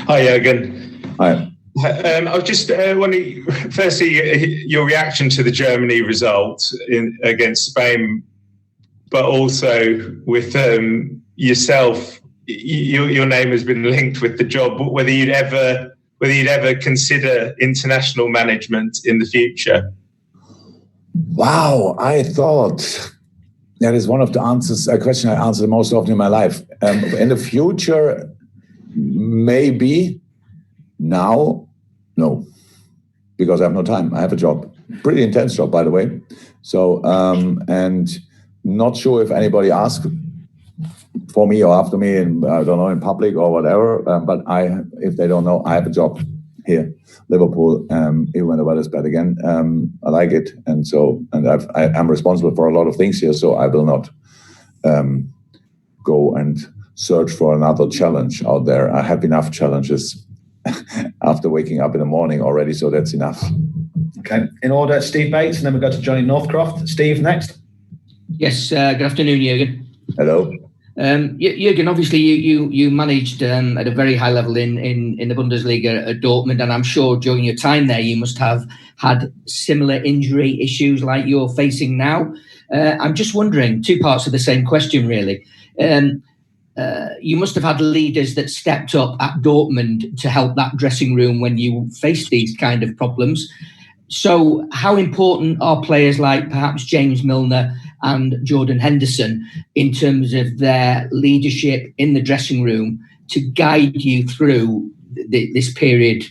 Hi, Jurgen. Hi. I was just wondering, firstly, your reaction to the Germany result against Spain, but also with yourself. Your name has been linked with the job. Whether you'd ever consider international management in the future. Wow, I thought that is one of the answers. A question I answer most often in my life. In the future, maybe. Now, no, because I have no time. I have a job, pretty intense job, by the way. So, and not sure if anybody asks for me or after me, and I don't know, in public or whatever. But if they don't know, I have a job here, Liverpool. Even when the weather's bad again, I like it, and I'm responsible for a lot of things here. So I will not go and search for another challenge out there. I have enough challenges after waking up in the morning already, so that's enough. Okay, in order, Steve Bates, and then we go to Johnny Northcroft. Steve, next. Yes, good afternoon, Jurgen. Hello. Jurgen, obviously you managed at a very high level in the Bundesliga at Dortmund, and I'm sure during your time there you must have had similar injury issues like you're facing now. I'm just wondering, two parts of the same question really. You must have had leaders that stepped up at Dortmund to help that dressing room when you faced these kind of problems. So how important are players like perhaps James Milner and Jordan Henderson in terms of their leadership in the dressing room to guide you through this period?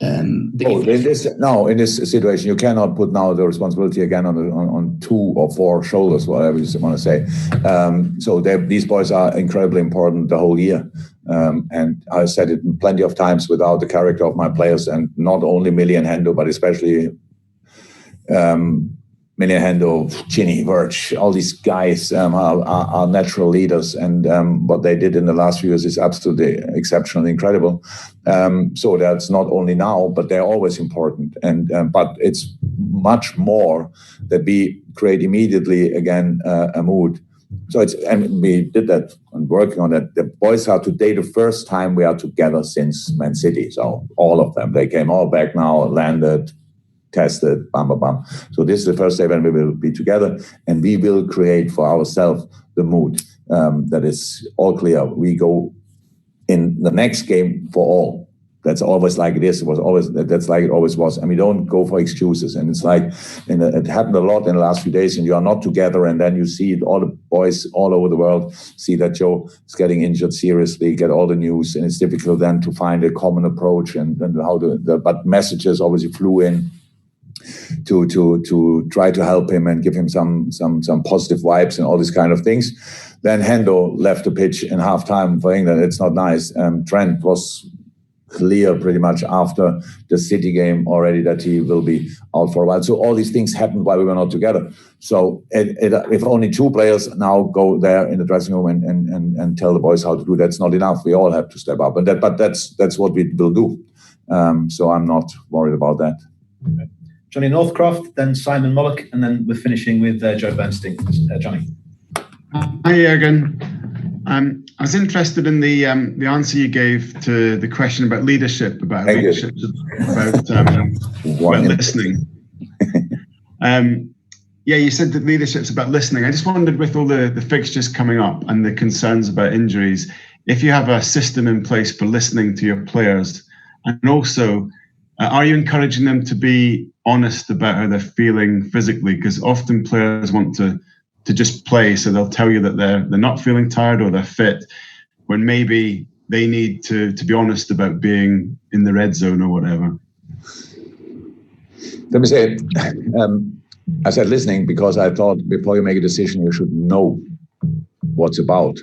In this situation, you cannot put now the responsibility again on 2 or 4 shoulders, whatever you want to say. So these boys are incredibly important the whole year. And I said it plenty of times, without the character of my players, and not only Millie and Hendo, but especially Millie and Hendo, Ginny, Verge, all these guys are natural leaders, and what they did in the last few years is absolutely exceptional, incredible. So that's not only now, but they're always important. And but it's much more that we create immediately again a mood. So and we did that and working on that. The boys are today the first time we are together since Man City. So all of them, they came all back now, landed, tested, bam, bam, bam. So this is the first day when we will be together, and we will create for ourselves the mood that is all clear. We go in the next game for all. That's always like it is. It was always, that's like it always was. And we don't go for excuses. And it's like, and it happened a lot in the last few days, and you are not together. And then you see it, all the boys all over the world see that Joe is getting injured seriously, get all the news. And it's difficult then to find a common approach and how but messages obviously flew in to try to help him and give him some positive vibes and all these kind of things. Then Hendo left the pitch in halftime for England. It's not nice. Trent was clear pretty much after the City game already that he will be out for a while. So all these things happened while we were not together. So if only 2 players now go there in the dressing room and tell the boys how to do, that's not enough. We all have to step up, but that's what we will do. So I'm not worried about that. Okay. Johnny Northcroft, then Simon Mullock, and then we're finishing with Joe Bernstein. Johnny. Hi, Jurgen. I was interested in the answer you gave to the question about leadership, about listening. Yeah, you said that leadership's about listening. I just wondered, with all the fixtures coming up and the concerns about injuries, if you have a system in place for listening to your players, and also, are you encouraging them to be honest about how they're feeling physically? Because often players want to just play, so they'll tell you that they're not feeling tired or they're fit, when maybe they need to be honest about being in the red zone or whatever. Let me say, I said listening because I thought before you make a decision, you should know what's about.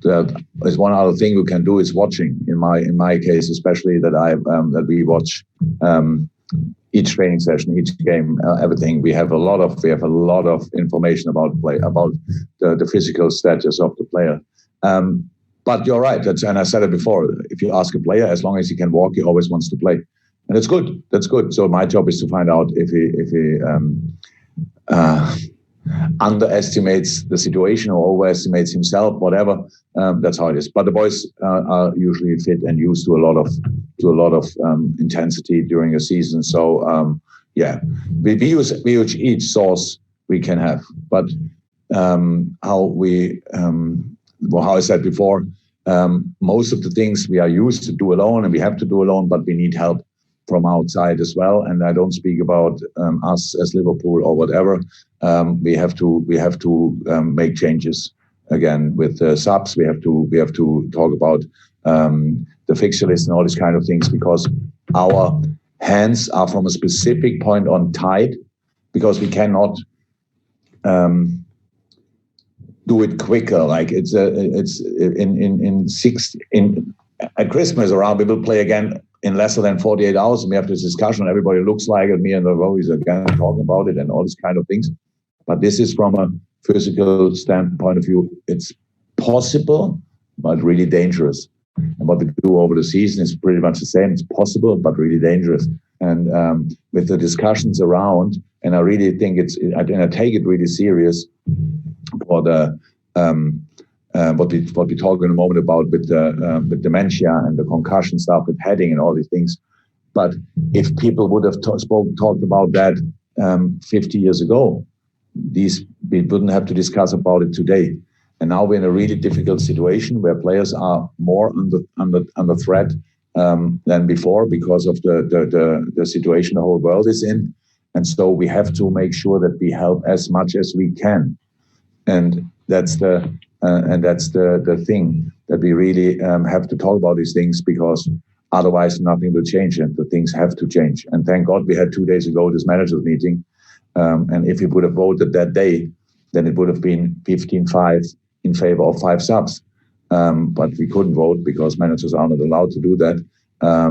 There's one other thing we can do is watching. In my case, especially that we watch each training session, each game, everything. We have a lot of information about play, about the physical status of the player. But you're right. And I said it before. If you ask a player, as long as he can walk, he always wants to play, and it's good. That's good. So my job is to find out if he underestimates the situation or overestimates himself, whatever. That's how it is. But the boys are usually fit and used to a lot of intensity during a season. So we use each source we can have. But how I said before, most of the things we are used to do alone, and we have to do alone, but we need help from outside as well. And I don't speak about us as Liverpool or whatever. We have to make changes again with subs. We have to talk about the fixture list and all these kind of things, because our hands are from a specific point on tied, because we cannot do it quicker. Like it's at Christmas around, we will play again in lesser than 48 hours. And we have this discussion. Everybody looks like it. Me and the Rowies again talking about it and all these kind of things. But this is from a physical standpoint of view. It's possible, but really dangerous. And what we do over the season is pretty much the same. It's possible, but really dangerous. And with the discussions around, and I really think I take it really serious for the what we talk in a moment about with dementia and the concussion stuff with heading and all these things. But if people would have talked about that 50 years ago, we wouldn't have to discuss about it today. And now we're in a really difficult situation where players are more under threat than before because of the situation the whole world is in. And so we have to make sure that we help as much as we can. And that's the thing, that we really have to talk about these things, because otherwise nothing will change, and the things have to change. And thank God we had 2 days ago this managers meeting. And if we would have voted that day, then it would have been 15-5 in favor of 5 subs. But we couldn't vote because managers are not allowed to do that.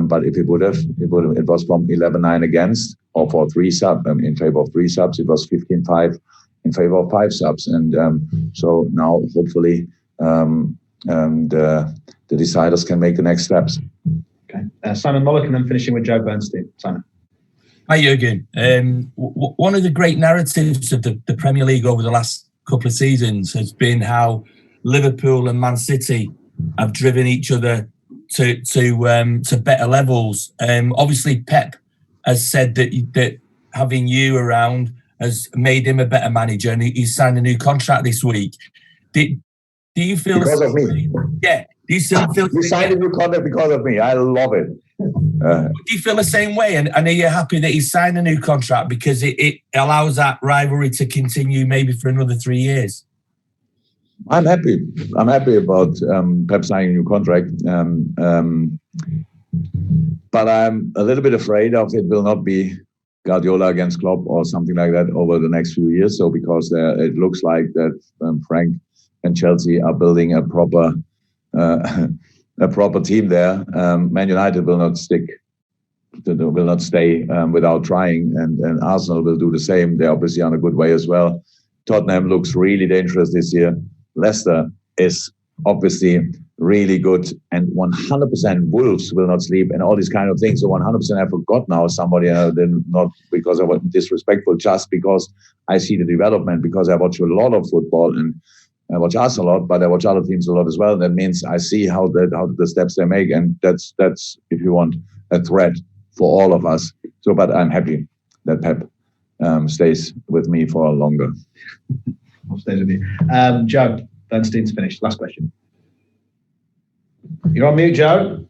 But if it would have, it was from 11-9 against, or for 3 subs, in favor of 3 subs, it was 15-5 in favor of 5 subs. And so now hopefully the deciders can make the next steps. Okay. Simon Mullock, and then finishing with Joe Bernstein. Simon. Hi, Jurgen. One of the great narratives of the Premier League over the last couple of seasons has been how Liverpool and Man City have driven each other to better levels. Obviously, Pep has said that having you around has made him a better manager, and he's signed a new contract this week. Do you feel because of me? Yeah. Do you still feel he signed a new contract because of me? I love it. Do you feel the same way? And are you happy that he's signed a new contract because it allows that rivalry to continue maybe for another 3 years? I'm happy. I'm happy about Pep signing a new contract. But I'm a little bit afraid of it will not be Guardiola against Klopp or something like that over the next few years. So because it looks like that Frank and Chelsea are building a proper team there. Man United will not stay without trying, and Arsenal will do the same. They're obviously on a good way as well. Tottenham looks really dangerous this year. Leicester is obviously really good, and 100% Wolves will not sleep, and all these kind of things. So 100% I forgot now somebody, not because I was disrespectful, just because I see the development, because I watch a lot of football and I watch us a lot, but I watch other teams a lot as well. That means I see how the steps they make, and that's if you want, a threat for all of us. So, but I'm happy that Pep stays with me for longer. I'll stay with you. Joe Bernstein's finished. Last question. You're on mute, Joe.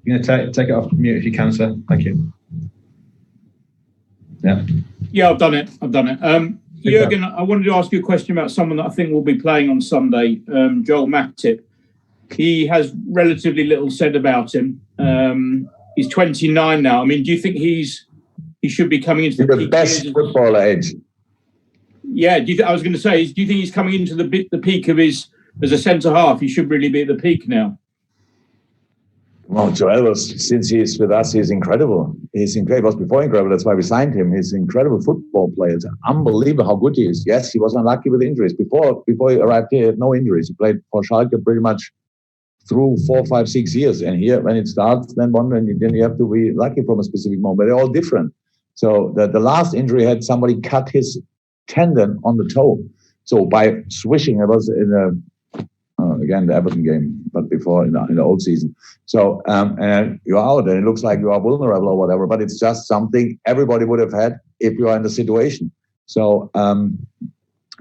You're going to take it off mute if you can, sir. Thank you. Yeah, I've done it. Jurgen, I wanted to ask you a question about someone that I think will be playing on Sunday, Joel Matip. He has relatively little said about him. He's 29 now. I mean, do you think he should be coming into the best footballer age? Yeah, I was going to say, do you think he's coming into the peak of his as a centre half? He should really be at the peak now. Well, Joel since he's with us, he's incredible. He's incredible. He was before incredible. That's why we signed him. He's an incredible football player. It's unbelievable how good he is. Yes, he was unlucky with injuries. Before he arrived here, he had no injuries. He played for Schalke pretty much through 4, 5, 6 years. And here, when it starts, then you have to be lucky from a specific moment. But they're all different. So the last injury had somebody cut his tendon on the toe. So by swishing, it was in again the Everton game, but before in the old season. So and you're out, and it looks like you are vulnerable or whatever. But it's just something everybody would have had if you are in the situation. So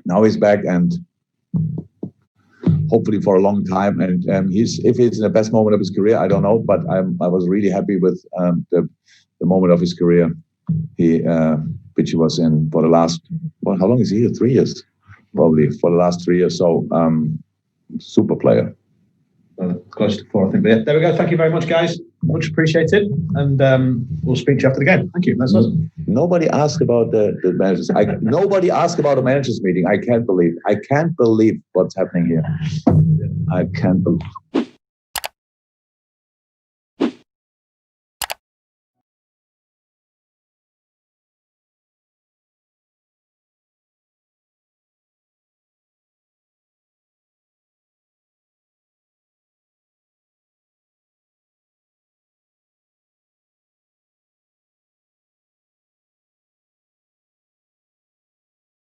now he's back, and hopefully for a long time. And if he's in the best moment of his career, I don't know. But I was really happy with the moment of his career. Which he was in for the last. Well, how long is he here? 3 years, probably for the last 3 years. So super player. Close to 4, I think. But yeah, there we go. Thank you very much, guys. Much appreciated. And we'll speak to you after the game. Thank you. That's awesome. Nobody asked about the managers. Nobody asked about a managers meeting. I can't believe what's happening here. I can't believe.